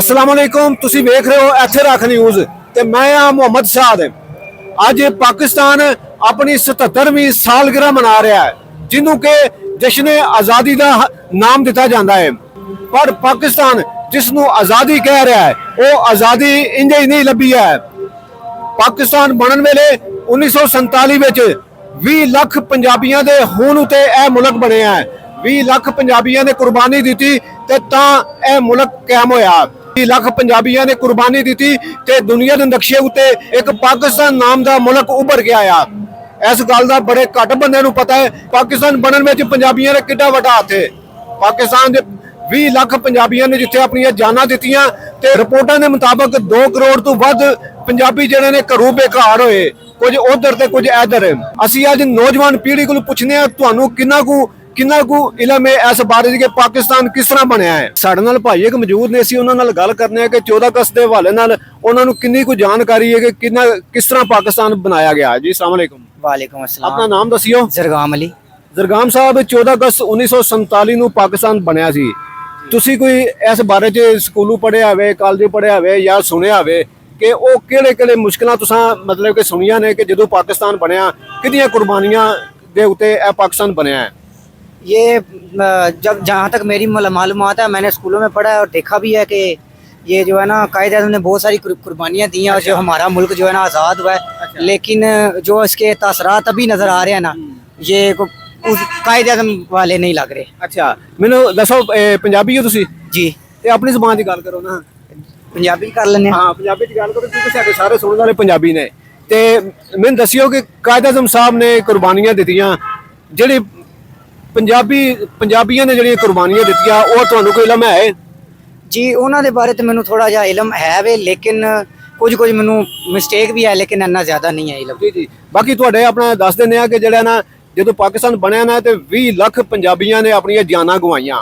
अस्सलाम वालेकुम, तुसी वेख रहे हो इत्थे रख न्यूज़ ते मैं हाँ मोहम्मद शाद। अज पाकिस्तान अपनी 77वीं सालगिरह मना रहा है, जिन्हों के जश्न आज़ादी का नाम दिता जाता है। पर पाकिस्तान जिसनों आज़ादी कह रहा है वो आज़ादी इंज ही नहीं लभी है। पाकिस्तान बनन वेले 1947 विच 20 लाख पंजाबियों के खून उत्ते यह मुल्क बनया है। 20 लाख पंजाबियों ने कुर्बानी दी ते तां यह मुल्क कायम होया। 20 लाख पंजाबियों ने कुर्बानी दी ते दुनिया के नक्शे उत्ते एक पाकिस्तान नाम का मुल्क उभर के आया। इस गल का बड़े घट बंदे नूं पता है पाकिस्तान बनन विच पंजाबियों ने किड्डा वड्डा हत्थ है। पाकिस्तान के 20 लाख पंजाबियों ने जिथे अपन जाना दित्तियां ते रिपोर्टां के मुताबिक 2 करोड़ तो वध पंजाबी जिहड़े ने घरों बेकार होए, कुछ उधर ते कुछ इधर। असीं अज नौजवान पीढ़ी को पुछने आ तुहानूं किन्ना कु इलम है इस बारे कि पाकिस्तान किस तरह बनया है। साडे नाल भाई एक मौजूद ने, असीं उन्हां नाल गल करने कि 14 अगस्त के हवाले नाल उन्हां नूं किन्नी कु जानकारी है कि किस तरह पाकिस्तान बनाया गया। जी अस्सलाम वालेकुम। वालेकुम अस्सलाम। अपना नाम दसियो। जरगाम अली। जरगाम साहब, 14 अगस्त 1947 नूं पाकिस्तान बनया सी। तुसी कोई इस बारे च स्कूलों पढ़िया होवे, कॉलेज पढ़िया होवे या सुनिया होवे कि वो किहड़े मुश्किलां तुसां मतलब कि सुनिया ने कि जदों पाकिस्तान बनया कितनियां कुर्बानियां दे उत्ते यह पाकिस्तान बनया है। ये जब जहाँ तक मेरी मालूमात है, मैंने स्कूलों में पढ़ा है और देखा भी है कि ये जो है ना कायदे ने बहुत सारी कुर्बानियाँ दी हैं और जो हमारा मुल्क जो है ना आज़ाद हुआ है। लेकिन जो इसके तासरात अभी नज़र आ रहे हैं ना, ये उस कायदे वाले नहीं लग रहे। अच्छा, मैनू दसो पंजाबी हो तुसी? जी। ते अपनी ज़बान दी गल करो ना। पंजाबी कर लेने। हाँ, पंजाबी दी गल करो क्योंकि साडे सारे सुनने वाले पंजाबी ने। ते मैनू दसियो कि कायद आज़म साहब ने कुर्बानियां दित्तियां, जिहड़ी पंजाबियों ने जिहड़ियां कुर्बानियां दित्तियां वो तुहानूं कोई इलम है? जी, उन्होंने बारे तो मैनू थोड़ा जिहा इलम है वे, लेकिन कुछ मैनू मिस्टेक भी है, लेकिन इन्ना ज़्यादा नहीं है इलम। जी जी। बाकी तुहाडे अपना दस दिंदे आ कि जिहड़ा ना जो पाकिस्तान बनया ना तो 20 लाख पंजाबियों ने अपन जाना गवाइया।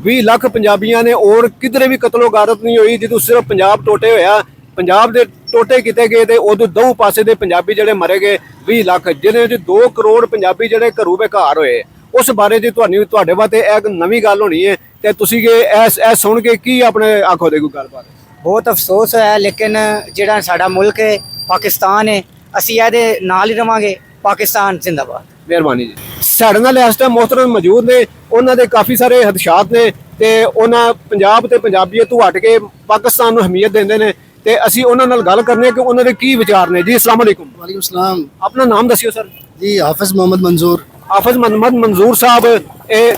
20 लाख पंजाबियों ने और किधरे भी कतलो गारत नहीं हुई। जो सिर्फ पंजाब टोटे होया, पंजाब के टोटे किए गए तो उदों दो पासे के पंजाबी जिहड़े मरे गए 20 लाख, जिन्हें 2 करोड़ पंजाबी जिहड़े घरों बेकार होए। उस बारे तुहाडे वास्ते एक नवीं गल होनी है ते तुसीं ऐ सुन के की अपने आखो दे कोई गलबात? बहुत अफसोस है, लेकिन जिहड़ा साडा मुल्क है पाकिस्तान है, असीं इहदे नाल ही रवांगे। पाकिस्तान जिंदाबाद। मेहरबानी जी। साडे नाल इस टाइम मोहतरम मौजूद ने, उन्हां दे काफ़ी सारे हदशात ने ते उन्हां पंजाब ते पंजाबीयत तो हट के पाकिस्तान नूं अहमियत देंदे ने ते असीं उन्हां नाल गल करने कि उन्हां दे की विचार ने। जी अस्सलाम वालेकुम। वालेकुम सलाम। अपना नाम दसियो सर। जी हाफिज मोहम्मद मंजूर। हाफिज मोहम्मद मंजूर साहब,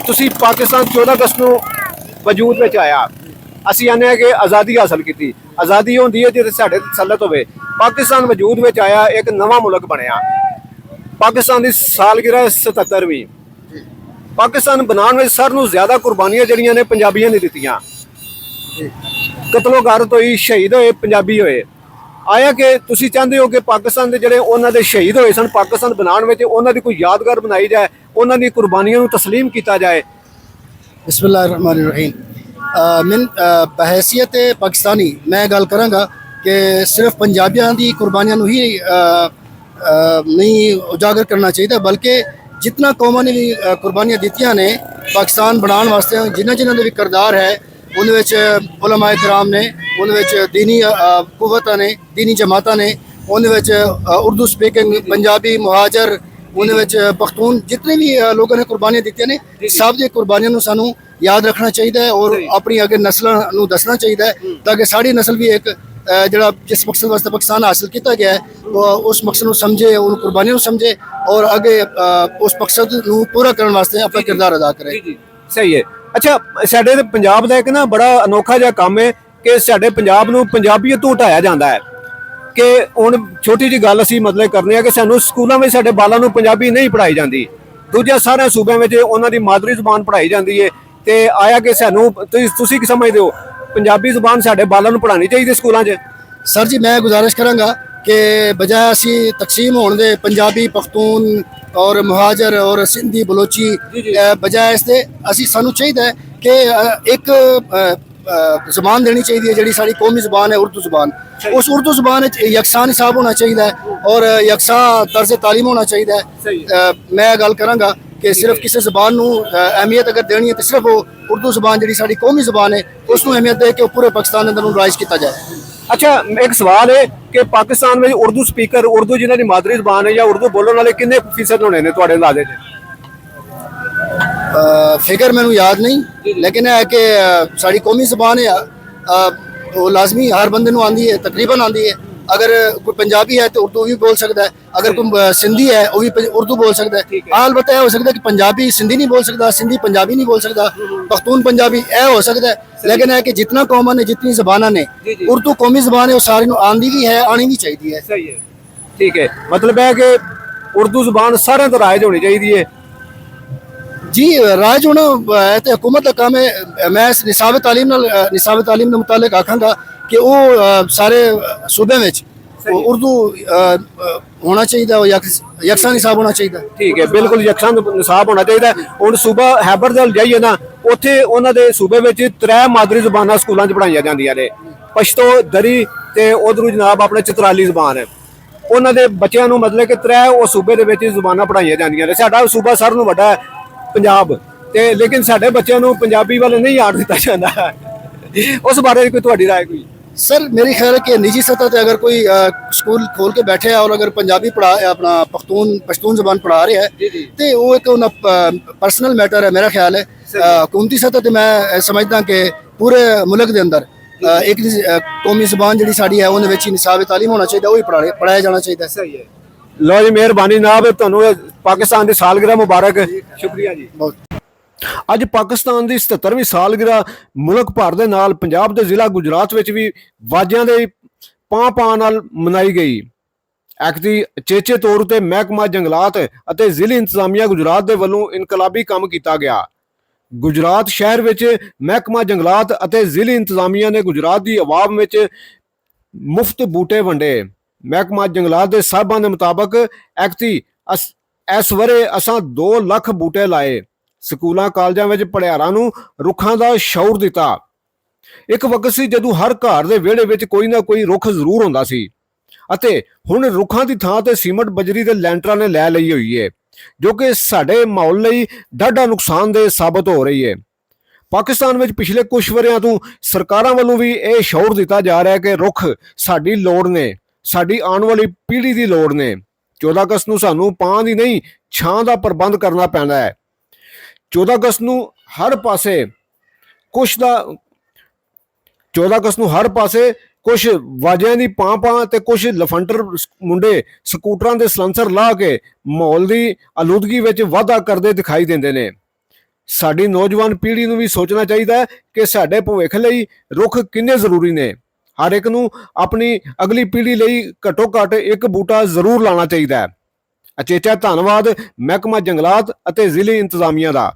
तुसीं पाकिस्तान 14 अगस्त नूं वजूद विच आया। असीं आने कि आज़ादी हासिल की। आज़ादी होंदी है जिथे साडे तसल्लत होवे। पाकिस्तान वजूद विच आया, एक नवां मुल्क बनया। पाकिस्तान की सालगिरह 77वीं। पाकिस्तान बनाने में सारे नूं ज़्यादा कुर्बानियां जिहड़ियां ने पंजाबियों ने दित्तियां। कतलो गारत हुई, शहीद होए पंजाबी होए। आया कि तुसीं चाहते हो कि पाकिस्तान के जिहड़े उन्हां दे शहीद होए सन पाकिस्तान बनाने में उन्हां दी कोई यादगार बनाई जाए, उन्हां दी कुर्बानियां नूं तस्लीम किया जाए। बिस्मिल्लाहिर्रहमानिर्रहीम। मैं बहैसियत पाकिस्तानी मैं गल करांगा कि सिर्फ पंजाबियों की कुर्बानियां नूं ही नहीं उजागर करना चाहिए, बल्कि जितना कौमां ने भी कुर्बानियां दित्तियां ने पाकिस्तान बनाने वास्ते, जिन्हां दे भी किरदार है उन्हें विच उलमाए कराम ने, उन्हें विच दीनी कुव्वतां ने, दीनी जमातां ने, उन्हें विच उर्दू स्पीकिंग पंजाबी मुहाजर, उन्हें विच पख्तून, जितने भी लोगों ने कुर्बानियां दित्तियां ने, सब दी कुर्बानियां नूं सानूं याद रखना चाहिए और अपनी अगे नस्लों नूं दसना चाहिए, ताकि साड़ी नस्ल भी एक जिहड़ा जिस मकसद वास्ते पाकिस्तान हासिल किया गया है वो उस मकसद को समझे, उन कुर्बानियों को समझे और आगे उस मकसद को पूरा करने वास्ते अपना किरदार अदा करे। सही है। अच्छा, साडे पंजाब का एक ना बड़ा अनोखा जिहा काम है कि साडे पंजाब नूं पंजाबीयत तो हटाया जाता है कि हुण छोटी जी गल असीं मतलब करने आ कि सानूं स्कूलों में साडे बालां नूं पंजाबी नहीं पढ़ाई जाती। दूजे सारे सूबे में उन्हां दी मादरी जुबान पढ़ाई जाती है। तो आया कि सानूं तुसीं की समझदे हो पंजाबी जुबान साडे बालां नूं पढ़ानी चाहिए स्कूलों च? सर जी मैं गुजारिश करांगा कि बजाय असी तकसीम होने दे पंजाबी पख्तून और मुहाजर और सिंधी बलोची बजाय इसके असी सानू चाहिए कि एक ज़बान देनी चाहिए जी साड़ी कौमी ज़बान है उर्दू ज़बान। उस उर्दू ज़बान यकसा निसाब होना चाहिए और यकसा तर्ज तालीम होना चाहिए। मैं गल करांगा ਕਿ ਸਿਰਫ ਕਿਸੇ ਜ਼ਬਾਨ ਨੂੰ ਅਹਿਮੀਅਤ ਅਗਰ ਦੇਣੀ ਹੈ ਤਾਂ ਸਿਰਫ ਉਹ ਉਰਦੂ ਜ਼ਬਾਨ ਜਿਹੜੀ ਸਾਡੀ ਕੌਮੀ ਜ਼ਬਾਨ ਹੈ ਉਸ ਨੂੰ ਅਹਿਮੀਅਤ ਦੇ ਕੇ ਉਹ ਪੂਰੇ ਪਾਕਿਸਤਾਨ ਦੇ ਅੰਦਰ ਨੂੰ ਰਾਈਜ਼ ਕੀਤਾ ਜਾਏ। ਅੱਛਾ, ਇੱਕ ਸਵਾਲ ਹੈ ਕਿ ਪਾਕਿਸਤਾਨ ਵਿੱਚ ਉਰਦੂ ਸਪੀਕਰ, ਉਰਦੂ ਜਿਨ੍ਹਾਂ ਦੀ ਮਾਦਰੀ ਜ਼ਬਾਨ ਹੈ ਜਾਂ ਉਰਦੂ ਬੋਲਣ ਵਾਲੇ ਕਿੰਨੇ ਫੀਸਦ ਹੋਣੇ ਨੇ ਤੁਹਾਡੇ ਅੰਦਾਜ਼ੇ 'ਚ? ਫਿਗਰ ਮੈਨੂੰ ਯਾਦ ਨਹੀਂ, ਲੇਕਿਨ ਇਹ ਹੈ ਕਿ ਸਾਡੀ ਕੌਮੀ ਜ਼ਬਾਨ ਹੈ, ਉਹ ਲਾਜ਼ਮੀ ਹਰ ਬੰਦੇ ਨੂੰ ਆਉਂਦੀ ਹੈ, ਤਕਰੀਬਨ ਆਉਂਦੀ ਹੈ। अगर कोई पंजाबी है तो उर्दू भी बोल सकता है, अगर कोई सिंधी है वो भी उर्दू बोल सकता है। अलबत्ता यह हो सकता है कि पंजाबी सिंधी नहीं बोल सकता, सिंधी पंजाबी नहीं बोल सकता, पख्तून पंजाबी यह हो सकता है। लेकिन है कि जितना कौमान ने, जितनी जबाना ने, उर्दू कौमी जबान है वो सारी आंदी भी है, आनी भी चाहिए। सही है, ठीक है। मतलब है कि उर्दू जबान सारे तो राइज होनी चाहिए जी। राज होना तो हुकूमत का काम है। मैं निसाब तालीम के मुतालिक आखांगा कि वो सारे सूबे में उर्दू होना चाहिए, यकसा निसाब होना चाहिए। ठीक है, बिल्कुल यकसा निसाब होना चाहिए। ਹੁਣ ਸੂਬਾ ਹੈਬਰ ਦੇ ਜਾਈਏ ਨਾ, ਉੱਥੇ ਉਹਨਾਂ ਦੇ ਸੂਬੇ ਵਿੱਚ 3 ਮਾਦਰੀ ਜ਼ਬਾਨਾਂ ਸਕੂਲਾਂ 'ਚ ਪੜ੍ਹਾਈਆਂ ਜਾਂਦੀਆਂ ਨੇ, ਪਸ਼ਤੋ, ਦਰੀ ਤੇ ਉਧਰੋਂ ਜਨਾਬ ਆਪਣੇ ਚਤਰਾਲੀ ਜ਼ਬਾਨ ਹੈ। ਉਹਨਾਂ ਦੇ ਬੱਚਿਆਂ ਨੂੰ ਮਤਲਬ ਕਿ 3 ਉਹ ਸੂਬੇ ਦੇ ਵਿੱਚ ਜ਼ਬਾਨਾਂ ਪੜ੍ਹਾਈਆਂ ਜਾਂਦੀਆਂ ਨੇ। ਸਾਡਾ ਸੂਬਾ ਸਾਰਿਆਂ ਨੂੰ ਵੱਡਾ ਹੈ ਪੰਜਾਬ, ਤੇ ਲੇਕਿਨ ਸਾਡੇ ਬੱਚਿਆਂ ਨੂੰ ਪੰਜਾਬੀ ਵੱਲ ਨਹੀਂ ਆੜ ਦਿੱਤਾ ਜਾਂਦਾ। ਉਸ ਬਾਰੇ ਕੋਈ ਤੁਹਾਡੀ ਰਾਏ ਕੋਈ? सर मेरी ख्याल है कि निजी सतह पर अगर कोई स्कूल खोल के बैठे और अगर पंजाबी पढ़ा अपना पश्तून जबान पढ़ा रहे हैं तो वो एक पर्सनल मैटर है। मेरा ख्याल है हुकूमती सतह पर मैं समझदा कि पूरे मुल्क के अंदर एक कौमी जबान जी साड़ी है उन्हें निसाब तालीम होना चाहिए, वही पढ़ाया जाना चाहिए। सही है। लो जी, मेहरबानी जनाब, ਤੁਹਾਨੂੰ ਪਾਕਿਸਤਾਨ ਦੀ ਸਾਲਗਿਰਾ ਮੁਬਾਰਕ। ਸ਼ੁਕਰੀਆ ਜੀ। बहुत ਅੱਜ ਪਾਕਿਸਤਾਨ ਦੀ 77ਵੀਂ ਸਾਲਗਿਰਾ ਮੁਲਕ ਭਰ ਦੇ ਨਾਲ ਪੰਜਾਬ ਦੇ ਜ਼ਿਲ੍ਹਾ ਗੁਜਰਾਤ ਵਿੱਚ ਵੀ ਵਾਜਿਆਂ ਦੇ ਪਾਂ ਨਾਲ ਮਨਾਈ ਗਈ। ਐਕਤੀ ਚੇਚੇ ਤੌਰ ਤੇ ਮਹਿਕਮਾ ਜੰਗਲਾਤ ਅਤੇ ਜ਼ਿਲ੍ਹੀ ਇੰਤਜ਼ਾਮੀਆ ਗੁਜਰਾਤ ਦੇ ਵੱਲੋਂ ਇਨਕਲਾਬੀ ਕੰਮ ਕੀਤਾ ਗਿਆ। ਗੁਜਰਾਤ ਸ਼ਹਿਰ ਵਿੱਚ ਮਹਿਕਮਾ ਜੰਗਲਾਤ ਅਤੇ ਜ਼ਿਲ੍ਹੀ ਇੰਤਜ਼ਾਮੀਆ ਨੇ ਗੁਜਰਾਤ ਦੀ ਆਵਾਮ ਵਿੱਚ ਮੁਫਤ ਬੂਟੇ ਵੰਡੇ। ਮਹਿਕਮਾ ਜੰਗਲਾਤ ਦੇ ਸਾਹਿਬਾਂ ਦੇ ਮੁਤਾਬਕ ਐਕਤੀ ਇਸ ਵਰੇ ਅਸਾਂ 2 ਲੱਖ ਬੂਟੇ ਲਾਏ। ਸਕੂਲਾਂ ਕਾਲਜਾਂ ਵਿੱਚ ਪੜਿਆਰਾਂ ਨੂੰ ਰੁੱਖਾਂ ਦਾ ਸ਼ੌਰ ਦਿੱਤਾ। ਇੱਕ ਵਕਤ ਸੀ ਜਦੋਂ ਹਰ ਘਰ ਦੇ ਵਿਹੜੇ ਵਿੱਚ ਕੋਈ ਨਾ ਕੋਈ ਰੁੱਖ ਜ਼ਰੂਰ ਹੁੰਦਾ ਸੀ, ਅਤੇ ਹੁਣ ਰੁੱਖਾਂ ਦੀ ਥਾਂ ਤੇ ਸੀਮਟ ਬਜਰੀ ਦੇ ਲੈਂਟਰਾਂ ਨੇ ਲੈ ਲਈ ਹੋਈ ਹੈ, ਜੋ ਕਿ ਸਾਡੇ ਮਾਹੌਲ ਲਈ ਡਾਢਾ ਨੁਕਸਾਨਦੇਹ ਸਾਬਤ ਹੋ ਰਹੀ ਹੈ। ਪਾਕਿਸਤਾਨ ਵਿੱਚ ਪਿਛਲੇ ਕੁਝ ਵਰ੍ਹਿਆਂ ਤੋਂ ਸਰਕਾਰਾਂ ਵੱਲੋਂ ਵੀ ਇਹ ਸ਼ੌਰ ਦਿੱਤਾ ਜਾ ਰਿਹਾ ਹੈ ਕਿ ਰੁੱਖ ਸਾਡੀ ਲੋੜ ਨੇ, ਸਾਡੀ ਆਉਣ ਵਾਲੀ ਪੀੜ੍ਹੀ ਦੀ ਲੋੜ ਨੇ। 14 ਅਗਸਤ ਨੂੰ ਸਾਨੂੰ ਪਾਂ ਦੀ ਨਹੀਂ, ਛਾਂ ਦਾ ਪ੍ਰਬੰਧ ਕਰਨਾ ਪੈਂਦਾ ਹੈ। 14 ਅਗਸਤ ਨੂੰ ਹਰ ਪਾਸੇ ਕੁਛ ਵਾਜਿਆਂ ਦੀ ਪਾਂ ਤੇ ਕੁਛ ਲਫੰਟਰ ਮੁੰਡੇ ਸਕੂਟਰਾਂ ਦੇ ਸਲੰਸਰ ਲਾ ਕੇ ਮਾਹੌਲ ਦੀ ਆਲੂਦਗੀ ਵਿੱਚ ਵਾਧਾ ਕਰਦੇ ਦਿਖਾਈ ਦਿੰਦੇ ਨੇ। ਸਾਡੀ ਨੌਜਵਾਨ ਪੀੜ੍ਹੀ ਨੂੰ ਵੀ ਸੋਚਣਾ ਚਾਹੀਦਾ ਹੈ ਕਿ ਸਾਡੇ ਭਵਿੱਖ ਲਈ ਰੁੱਖ ਕਿੰਨੇ ਜ਼ਰੂਰੀ ਨੇ। ਹਰ ਇੱਕ ਨੂੰ ਆਪਣੀ ਅਗਲੀ ਪੀੜ੍ਹੀ ਲਈ ਘੱਟੋ ਘੱਟ 1 ਬੂਟਾ ਜ਼ਰੂਰ ਲਾਉਣਾ ਚਾਹੀਦਾ ਹੈ। ਅਚੇਚਾ ਧੰਨਵਾਦ ਮਹਿਕਮਾ ਜੰਗਲਾਤ ਅਤੇ ਜ਼ਿਲ੍ਹੀ ਇੰਤਜ਼ਾਮੀਆ ਦਾ।